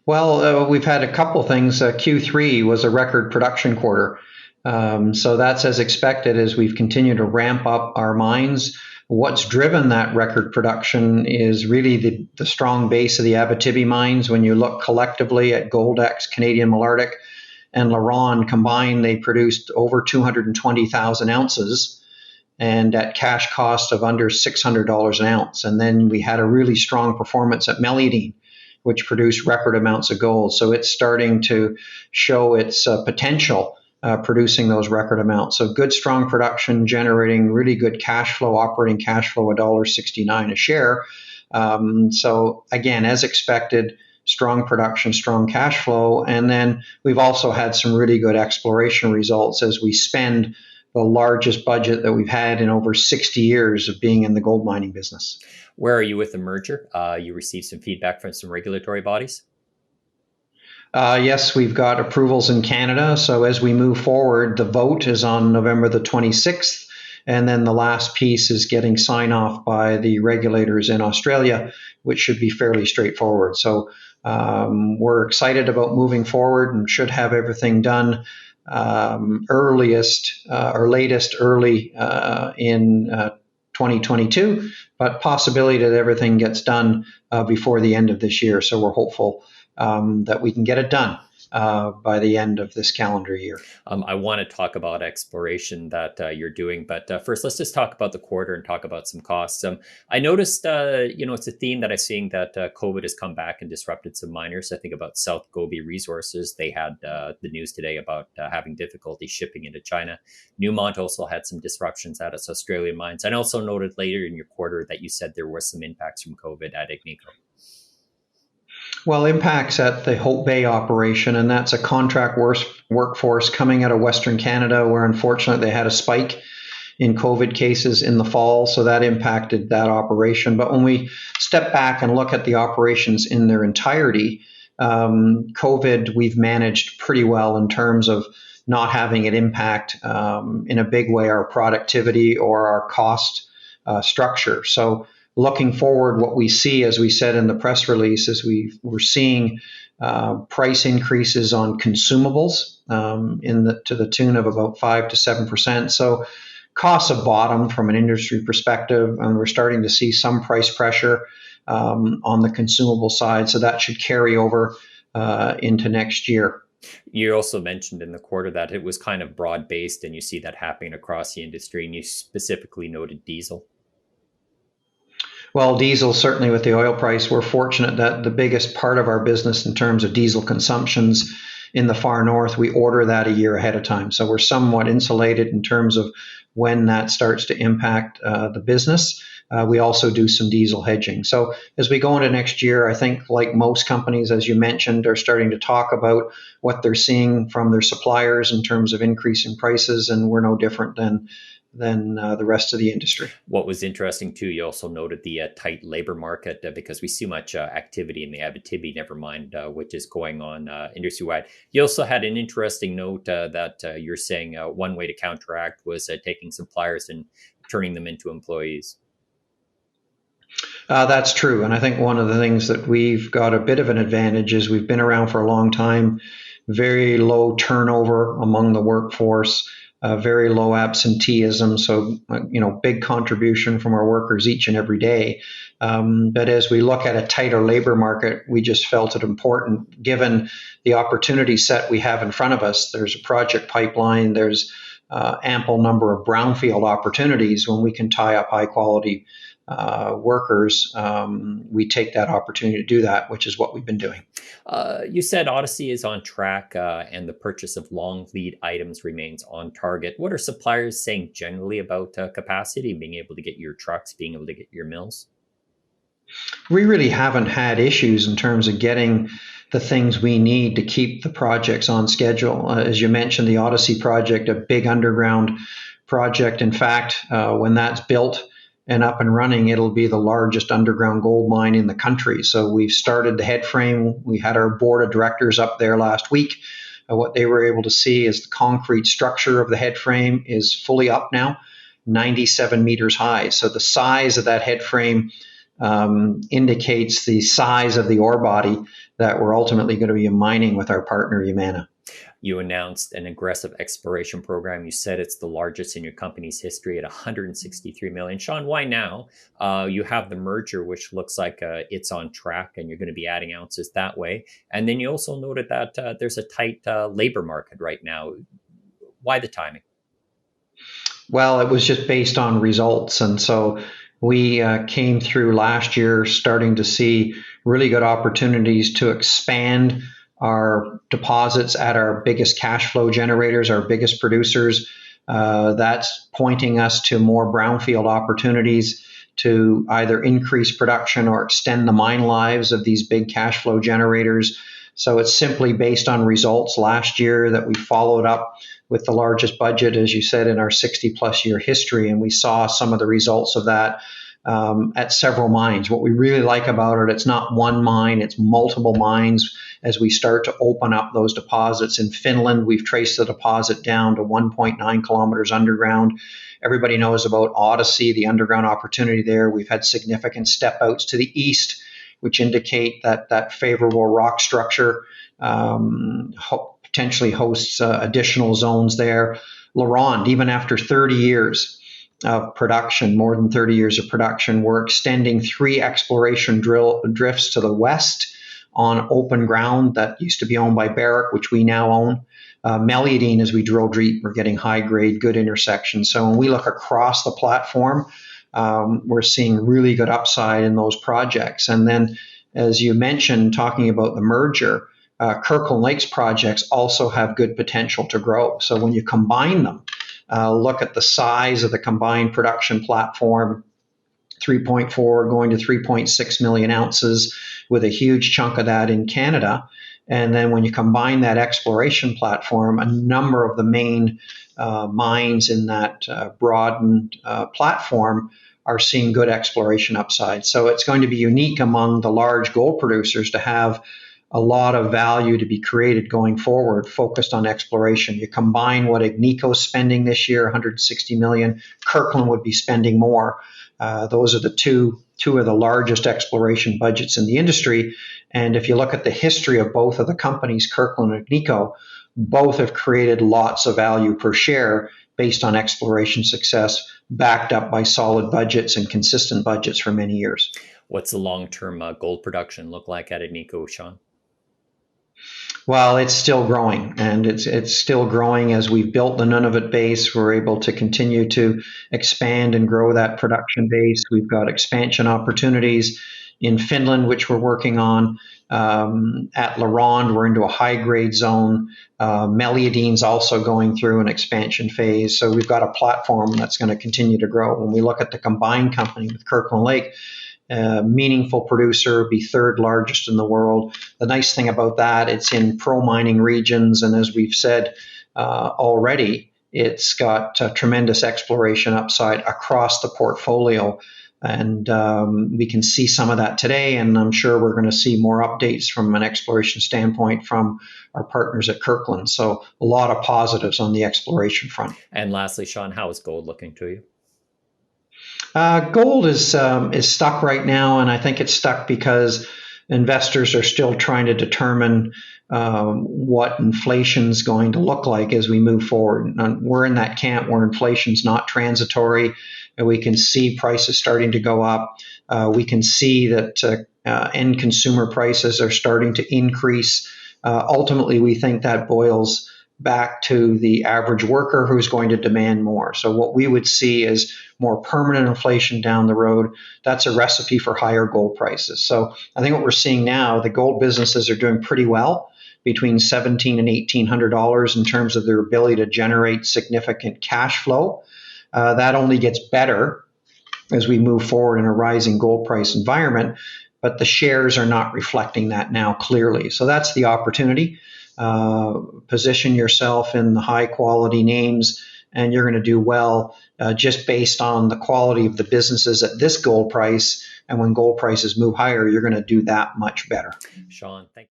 Well, we've had a couple things. Q3 was a record production quarter. So that's as expected as we've continued to ramp up our mines. What's driven that record production is really the strong base of the Abitibi mines. When you look collectively at Goldex, Canadian Malartic, and LaRonde combined, they produced over 220,000 ounces and at cash cost of under $600 an ounce. And then we had a really strong performance at Meliadine, which produced record amounts of gold. So it's starting to show its potential producing those record amounts. So good, strong production, generating really good cash flow, operating cash flow, $1.69 a share. So again, as expected, strong production, strong cash flow. And then we've also had some really good exploration results as we spend the largest budget that we've had in over 60 years of being in the gold mining business. Where are you with the merger? You received some feedback from some regulatory bodies? Yes, we've got approvals in Canada. So as we move forward, the vote is on November the 26th. And then the last piece is getting sign off by the regulators in Australia, which should be fairly straightforward. So we're excited about moving forward and should have everything done earliest or latest early in 2022, but possibility that everything gets done before the end of this year. So we're hopeful that we can get it done by the end of this calendar year. I want to talk about exploration that you're doing, but first let's just talk about the quarter and talk about some costs. I noticed, it's a theme that I'm seeing that COVID has come back and disrupted some miners. I think about South Gobi Resources. They had the news today about having difficulty shipping into China. Newmont also had some disruptions at its Australian mines. And also noted later in your quarter that you said there was some impacts from COVID at Agnico. Well, impacts at the Hope Bay operation, and that's a contract workforce coming out of Western Canada, where unfortunately they had a spike in COVID cases in the fall, so that impacted that operation. But when we step back and look at the operations in their entirety, COVID we've managed pretty well in terms of not having it impact in a big way our productivity or our cost structure. So looking forward, what we see, as we said in the press release, is we're seeing price increases on consumables to the tune of about 5 to 7%. So costs have bottomed from an industry perspective, and we're starting to see some price pressure on the consumable side. So that should carry over into next year. You also mentioned in the quarter that it was kind of broad-based, and you see that happening across the industry, and you specifically noted diesel. Well, diesel, certainly with the oil price, we're fortunate that the biggest part of our business in terms of diesel consumptions in the far north, we order that a year ahead of time. So we're somewhat insulated in terms of when that starts to impact the business. We also do some diesel hedging. So as we go into next year, I think like most companies, as you mentioned, are starting to talk about what they're seeing from their suppliers in terms of increasing prices, and we're no different than the rest of the industry. What was interesting too, you also noted the tight labor market because we see much activity in the Abitibi, never mind which is going on industry-wide. You also had an interesting note that you're saying one way to counteract was taking suppliers and turning them into employees. That's true. And I think one of the things that we've got a bit of an advantage is we've been around for a long time, very low turnover among the workforce, very low absenteeism. So, big contribution from our workers each and every day. But as we look at a tighter labor market, we just felt it important, given the opportunity set we have in front of us. There's a project pipeline. There's ample number of brownfield opportunities. When we can tie up high quality workers, we take that opportunity to do that, which is what we've been doing. You said Odyssey is on track and the purchase of long lead items remains on target. What are suppliers saying generally about capacity, being able to get your trucks, being able to get your mills? We really haven't had issues in terms of getting the things we need to keep the projects on schedule. As you mentioned, the Odyssey project, a big underground project. In fact, when that's built and up and running, it'll be the largest underground gold mine in the country. So we've started the head frame. We had our board of directors up there last week. What they were able to see is the concrete structure of the head frame is fully up now, 97 meters high. So the size of that head frame indicates the size of the ore body that we're ultimately going to be mining with our partner Yamana. You announced an aggressive exploration program. You said it's the largest in your company's history at 163 million. Sean, why now? You have the merger, which looks like it's on track, and you're going to be adding ounces that way. And then you also noted that there's a tight labor market right now. Why the timing? Well, it was just based on results. And so we came through last year starting to see really good opportunities to expand our deposits at our biggest cash flow generators, our biggest producers. That's pointing us to more brownfield opportunities to either increase production or extend the mine lives of these big cash flow generators. So it's simply based on results last year that we followed up with the largest budget, as you said, in our 60 plus year history. And we saw some of the results of that at several mines. What we really like about it, it's not one mine, it's multiple mines. As we start to open up those deposits in Finland, we've traced the deposit down to 1.9 kilometers underground. Everybody knows about Odyssey, the underground opportunity there. We've had significant step outs to the east, which indicate that favorable rock structure potentially hosts additional zones there. LaRonde, even after 30 years of production, more than 30 years of production, we're extending 3 exploration drifts to the west on open ground that used to be owned by Barrick, which we now own. Meliadine, as we drill deep, we're getting high grade, good intersections. So when we look across the platform, we're seeing really good upside in those projects. And then, as you mentioned, talking about the merger, Kirkland Lake's projects also have good potential to grow. So when you combine them, look at the size of the combined production platform, 3.4 going to 3.6 million ounces, with a huge chunk of that in Canada. And then when you combine that exploration platform, a number of the main mines in that broadened platform are seeing good exploration upside. So it's going to be unique among the large gold producers to have a lot of value to be created going forward, focused on exploration. You combine what Agnico's spending this year, 160 million, Kirkland would be spending more. Those are the two of the largest exploration budgets in the industry. And if you look at the history of both of the companies, Kirkland and Agnico, both have created lots of value per share based on exploration success, backed up by solid budgets and consistent budgets for many years. What's the long-term gold production look like at Agnico, Sean? Well, it's still growing, and it's still growing as we've built the Nunavut base. We're able to continue to expand and grow that production base. We've got expansion opportunities in Finland, which we're working on. At LaRonde, we're into a high-grade zone. Meliadine's also going through an expansion phase. So we've got a platform that's going to continue to grow. When we look at the combined company with Kirkland Lake, meaningful producer, be third largest in the world. The nice thing about that, it's in pro-mining regions, and as we've said already, it's got tremendous exploration upside across the portfolio. And we can see some of that today, and I'm sure we're going to see more updates from an exploration standpoint from our partners at Kirkland. So a lot of positives on the exploration front. And lastly, Sean, how is gold looking to you? Gold is stuck right now, and I think it's stuck because investors are still trying to determine what inflation's going to look like as we move forward. And we're in that camp where inflation's not transitory, and we can see prices starting to go up. We can see that end consumer prices are starting to increase. Ultimately, we think that boils back to the average worker who's going to demand more. So what we would see is more permanent inflation down the road. That's a recipe for higher gold prices. So I think what we're seeing now, the gold businesses are doing pretty well, between $1,700 and $1,800 in terms of their ability to generate significant cash flow. That only gets better as we move forward in a rising gold price environment, but the shares are not reflecting that now clearly. So that's the opportunity. Position yourself in the high quality names, and you're going to do well just based on the quality of the businesses at this gold price. And when gold prices move higher, you're going to do that much better. Sean, thank you.